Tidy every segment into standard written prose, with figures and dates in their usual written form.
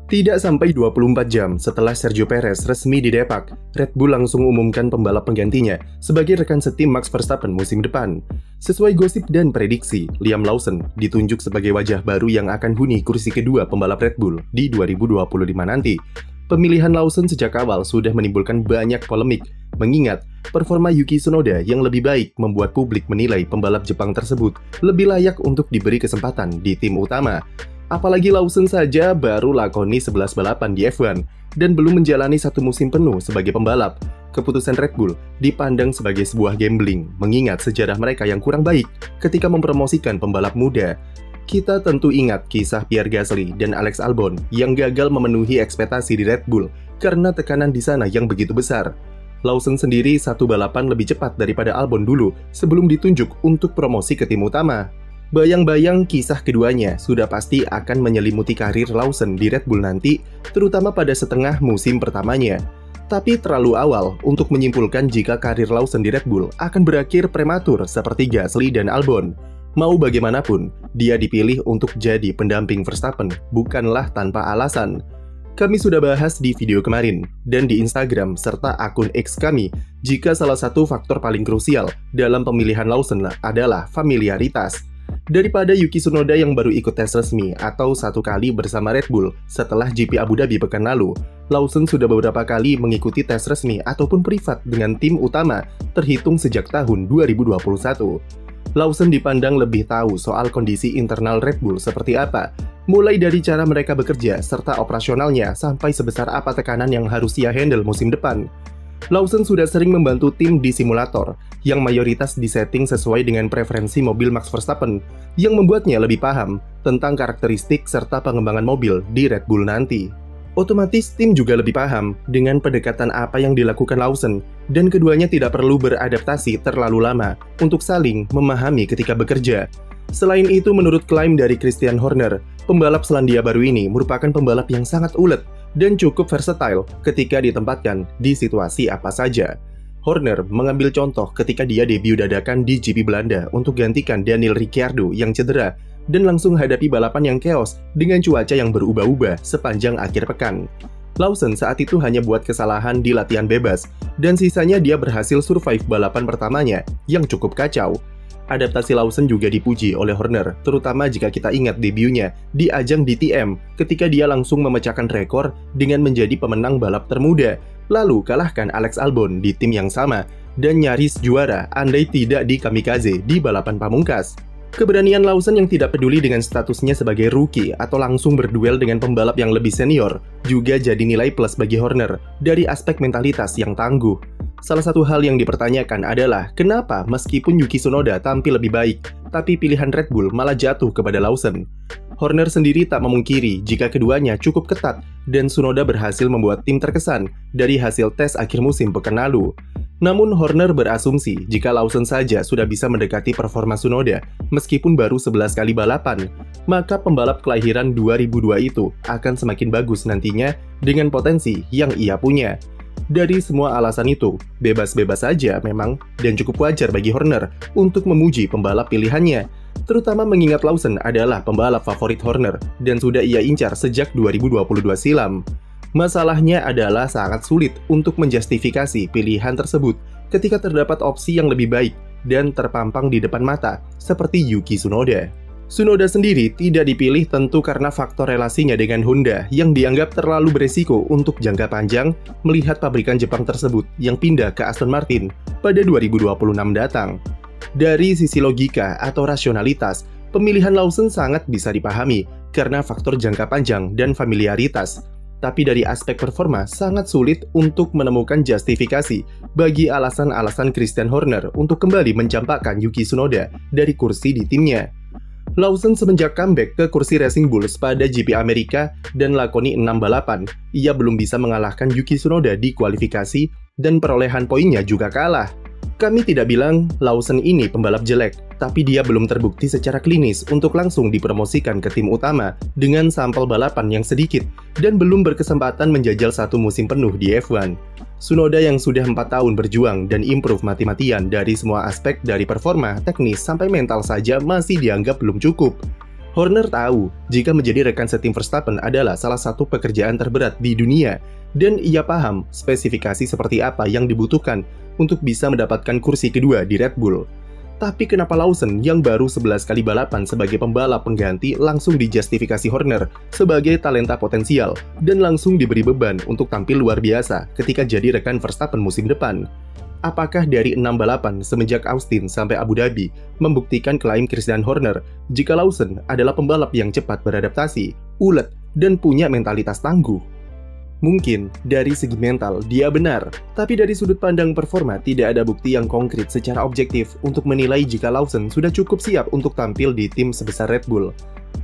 Tidak sampai 24 jam setelah Sergio Perez resmi didepak, Red Bull langsung umumkan pembalap penggantinya sebagai rekan setim Max Verstappen musim depan. Sesuai gosip dan prediksi, Liam Lawson ditunjuk sebagai wajah baru yang akan huni kursi kedua pembalap Red Bull di 2025 nanti. Pemilihan Lawson sejak awal sudah menimbulkan banyak polemik, mengingat performa Yuki Tsunoda yang lebih baik membuat publik menilai pembalap Jepang tersebut lebih layak untuk diberi kesempatan di tim utama. Apalagi Lawson saja baru lakoni 11 balapan di F1 dan belum menjalani satu musim penuh sebagai pembalap. Keputusan Red Bull dipandang sebagai sebuah gambling, mengingat sejarah mereka yang kurang baik ketika mempromosikan pembalap muda. Kita tentu ingat kisah Pierre Gasly dan Alex Albon yang gagal memenuhi ekspektasi di Red Bull karena tekanan di sana yang begitu besar. Lawson sendiri satu balapan lebih cepat daripada Albon dulu sebelum ditunjuk untuk promosi ke tim utama. Bayang-bayang kisah keduanya sudah pasti akan menyelimuti karir Lawson di Red Bull nanti, terutama pada setengah musim pertamanya. Tapi terlalu awal untuk menyimpulkan jika karir Lawson di Red Bull akan berakhir prematur seperti Gasly dan Albon. Mau bagaimanapun, dia dipilih untuk jadi pendamping Verstappen, bukanlah tanpa alasan. Kami sudah bahas di video kemarin, dan di Instagram serta akun X kami, jika salah satu faktor paling krusial dalam pemilihan Lawson adalah familiaritas. Daripada Yuki Tsunoda yang baru ikut tes resmi atau satu kali bersama Red Bull setelah GP Abu Dhabi pekan lalu, Lawson sudah beberapa kali mengikuti tes resmi ataupun privat dengan tim utama terhitung sejak tahun 2021. Lawson dipandang lebih tahu soal kondisi internal Red Bull seperti apa, mulai dari cara mereka bekerja serta operasionalnya sampai sebesar apa tekanan yang harus ia handle musim depan. Lawson sudah sering membantu tim di simulator, yang mayoritas disetting sesuai dengan preferensi mobil Max Verstappen, yang membuatnya lebih paham tentang karakteristik serta pengembangan mobil di Red Bull nanti. Otomatis tim juga lebih paham dengan pendekatan apa yang dilakukan Lawson, dan keduanya tidak perlu beradaptasi terlalu lama untuk saling memahami ketika bekerja. Selain itu, menurut klaim dari Christian Horner, pembalap Selandia Baru ini merupakan pembalap yang sangat ulet dan cukup versatile ketika ditempatkan di situasi apa saja. Horner mengambil contoh ketika dia debut dadakan di GP Belanda untuk gantikan Daniel Ricciardo yang cedera dan langsung hadapi balapan yang chaos dengan cuaca yang berubah-ubah sepanjang akhir pekan. Lawson saat itu hanya buat kesalahan di latihan bebas, dan sisanya dia berhasil survive balapan pertamanya yang cukup kacau. Adaptasi Lawson juga dipuji oleh Horner, terutama jika kita ingat debutnya di ajang DTM ketika dia langsung memecahkan rekor dengan menjadi pemenang balap termuda, lalu kalahkan Alex Albon di tim yang sama, dan nyaris juara andai tidak di kamikaze di balapan pamungkas. Keberanian Lawson yang tidak peduli dengan statusnya sebagai rookie atau langsung berduel dengan pembalap yang lebih senior juga jadi nilai plus bagi Horner dari aspek mentalitas yang tangguh. Salah satu hal yang dipertanyakan adalah kenapa meskipun Yuki Tsunoda tampil lebih baik, tapi pilihan Red Bull malah jatuh kepada Lawson. Horner sendiri tak memungkiri jika keduanya cukup ketat dan Tsunoda berhasil membuat tim terkesan dari hasil tes akhir musim pekan lalu. Namun Horner berasumsi jika Lawson saja sudah bisa mendekati performa Tsunoda meskipun baru 11 kali balapan, maka pembalap kelahiran 2002 itu akan semakin bagus nantinya dengan potensi yang ia punya. Dari semua alasan itu, bebas-bebas saja memang dan cukup wajar bagi Horner untuk memuji pembalap pilihannya, terutama mengingat Lawson adalah pembalap favorit Horner dan sudah ia incar sejak 2022 silam. Masalahnya adalah sangat sulit untuk menjustifikasi pilihan tersebut ketika terdapat opsi yang lebih baik dan terpampang di depan mata, seperti Yuki Tsunoda. Tsunoda sendiri tidak dipilih tentu karena faktor relasinya dengan Honda yang dianggap terlalu beresiko untuk jangka panjang melihat pabrikan Jepang tersebut yang pindah ke Aston Martin pada 2026 datang. Dari sisi logika atau rasionalitas, pemilihan Lawson sangat bisa dipahami karena faktor jangka panjang dan familiaritas. Tapi dari aspek performa sangat sulit untuk menemukan justifikasi bagi alasan-alasan Christian Horner untuk kembali mencampakkan Yuki Tsunoda dari kursi di timnya. Lawson semenjak comeback ke kursi Racing Bulls pada GP Amerika dan lakoni 6 balapan, ia belum bisa mengalahkan Yuki Tsunoda di kualifikasi dan perolehan poinnya juga kalah. Kami tidak bilang Lawson ini pembalap jelek, tapi dia belum terbukti secara klinis untuk langsung dipromosikan ke tim utama dengan sampel balapan yang sedikit dan belum berkesempatan menjajal satu musim penuh di F1. Tsunoda yang sudah 4 tahun berjuang dan improve mati-matian dari semua aspek dari performa, teknis, sampai mental saja masih dianggap belum cukup. Horner tahu jika menjadi rekan setim Verstappen adalah salah satu pekerjaan terberat di dunia, dan ia paham spesifikasi seperti apa yang dibutuhkan untuk bisa mendapatkan kursi kedua di Red Bull. Tapi kenapa Lawson yang baru 11 kali balapan sebagai pembalap pengganti langsung dijustifikasi Horner sebagai talenta potensial dan langsung diberi beban untuk tampil luar biasa ketika jadi rekan Verstappen musim depan? Apakah dari 6 balapan semenjak Austin sampai Abu Dhabi membuktikan klaim Christian Horner jika Lawson adalah pembalap yang cepat beradaptasi, ulet, dan punya mentalitas tangguh? Mungkin dari segi mental dia benar, tapi dari sudut pandang performa tidak ada bukti yang konkret secara objektif untuk menilai jika Lawson sudah cukup siap untuk tampil di tim sebesar Red Bull.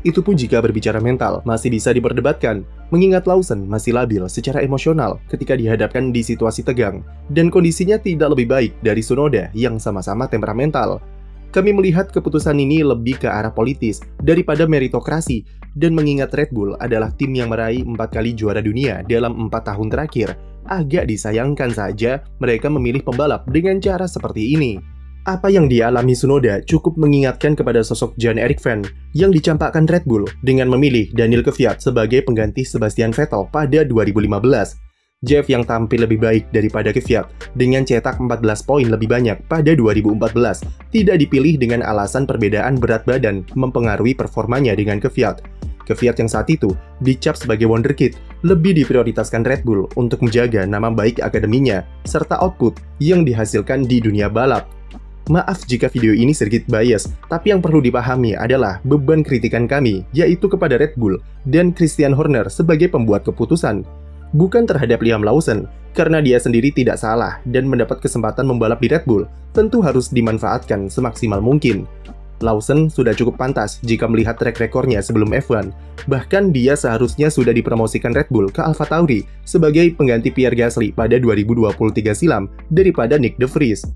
Itu pun jika berbicara mental, masih bisa diperdebatkan, mengingat Lawson masih labil secara emosional ketika dihadapkan di situasi tegang, dan kondisinya tidak lebih baik dari Tsunoda yang sama-sama temperamental. Kami melihat keputusan ini lebih ke arah politis daripada meritokrasi, dan mengingat Red Bull adalah tim yang meraih 4 kali juara dunia dalam 4 tahun terakhir, agak disayangkan saja mereka memilih pembalap dengan cara seperti ini. Apa yang dialami Tsunoda cukup mengingatkan kepada sosok Jan-Erik Van yang dicampakkan Red Bull dengan memilih Daniel Kvyat sebagai pengganti Sebastian Vettel pada 2015. Jeff yang tampil lebih baik daripada Kvyat dengan cetak 14 poin lebih banyak pada 2014 tidak dipilih dengan alasan perbedaan berat badan mempengaruhi performanya dengan Kvyat. Kvyat yang saat itu dicap sebagai wonderkid lebih diprioritaskan Red Bull untuk menjaga nama baik akademinya serta output yang dihasilkan di dunia balap. Maaf jika video ini sedikit bias, tapi yang perlu dipahami adalah beban kritikan kami, yaitu kepada Red Bull dan Christian Horner sebagai pembuat keputusan. Bukan terhadap Liam Lawson, karena dia sendiri tidak salah dan mendapat kesempatan membalap di Red Bull, tentu harus dimanfaatkan semaksimal mungkin. Lawson sudah cukup pantas jika melihat track recordnya sebelum F1, bahkan dia seharusnya sudah dipromosikan Red Bull ke AlphaTauri sebagai pengganti Pierre Gasly pada 2023 silam daripada Nick De Vries.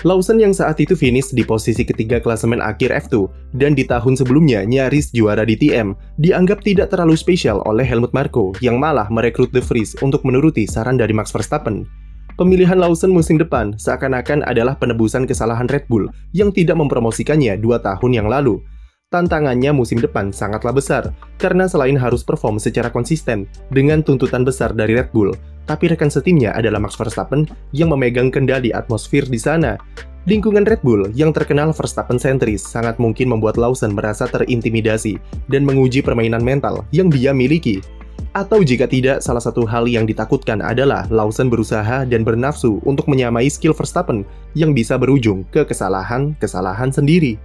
Lawson yang saat itu finish di posisi ketiga klasemen akhir F2 dan di tahun sebelumnya nyaris juara di TM, dianggap tidak terlalu spesial oleh Helmut Marko yang malah merekrut De Vries untuk menuruti saran dari Max Verstappen. Pemilihan Lawson musim depan seakan-akan adalah penebusan kesalahan Red Bull yang tidak mempromosikannya 2 tahun yang lalu. Tantangannya musim depan sangatlah besar, karena selain harus perform secara konsisten dengan tuntutan besar dari Red Bull, tapi rekan setimnya adalah Max Verstappen yang memegang kendali atmosfer di sana. Lingkungan Red Bull yang terkenal Verstappen sentris sangat mungkin membuat Lawson merasa terintimidasi dan menguji permainan mental yang dia miliki. Atau jika tidak, salah satu hal yang ditakutkan adalah Lawson berusaha dan bernafsu untuk menyamai skill Verstappen yang bisa berujung ke kesalahan sendiri.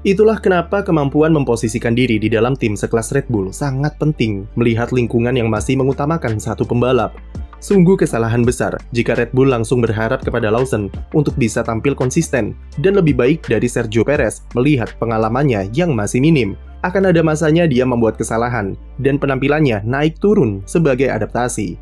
Itulah kenapa kemampuan memposisikan diri di dalam tim sekelas Red Bull sangat penting melihat lingkungan yang masih mengutamakan satu pembalap. Sungguh kesalahan besar jika Red Bull langsung berharap kepada Lawson untuk bisa tampil konsisten dan lebih baik dari Sergio Perez melihat pengalamannya yang masih minim. Akan ada masanya dia membuat kesalahan dan penampilannya naik turun sebagai adaptasi.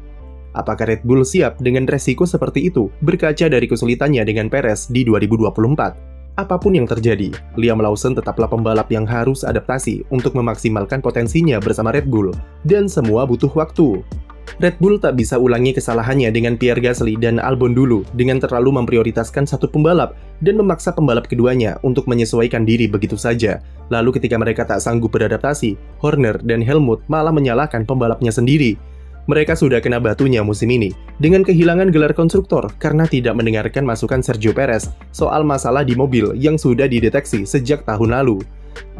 Apakah Red Bull siap dengan resiko seperti itu berkaca dari kesulitannya dengan Perez di 2024? Apapun yang terjadi, Liam Lawson tetaplah pembalap yang harus adaptasi untuk memaksimalkan potensinya bersama Red Bull, dan semua butuh waktu. Red Bull tak bisa ulangi kesalahannya dengan Pierre Gasly dan Albon dulu dengan terlalu memprioritaskan satu pembalap dan memaksa pembalap keduanya untuk menyesuaikan diri begitu saja. Lalu ketika mereka tak sanggup beradaptasi, Horner dan Helmut malah menyalahkan pembalapnya sendiri. Mereka sudah kena batunya musim ini dengan kehilangan gelar konstruktor karena tidak mendengarkan masukan Sergio Perez soal masalah di mobil yang sudah dideteksi sejak tahun lalu.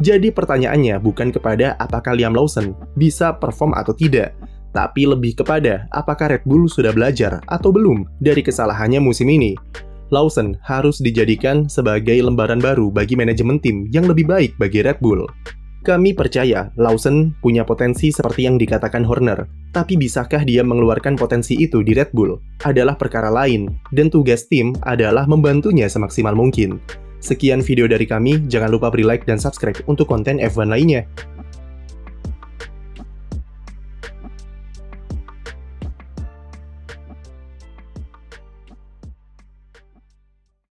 Jadi pertanyaannya bukan kepada apakah Liam Lawson bisa perform atau tidak, tapi lebih kepada apakah Red Bull sudah belajar atau belum dari kesalahannya musim ini. Lawson harus dijadikan sebagai lembaran baru bagi manajemen tim yang lebih baik bagi Red Bull. Kami percaya Lawson punya potensi seperti yang dikatakan Horner, tapi bisakah dia mengeluarkan potensi itu di Red Bull adalah perkara lain, dan tugas tim adalah membantunya semaksimal mungkin. Sekian video dari kami, jangan lupa beri like dan subscribe untuk konten F1 lainnya.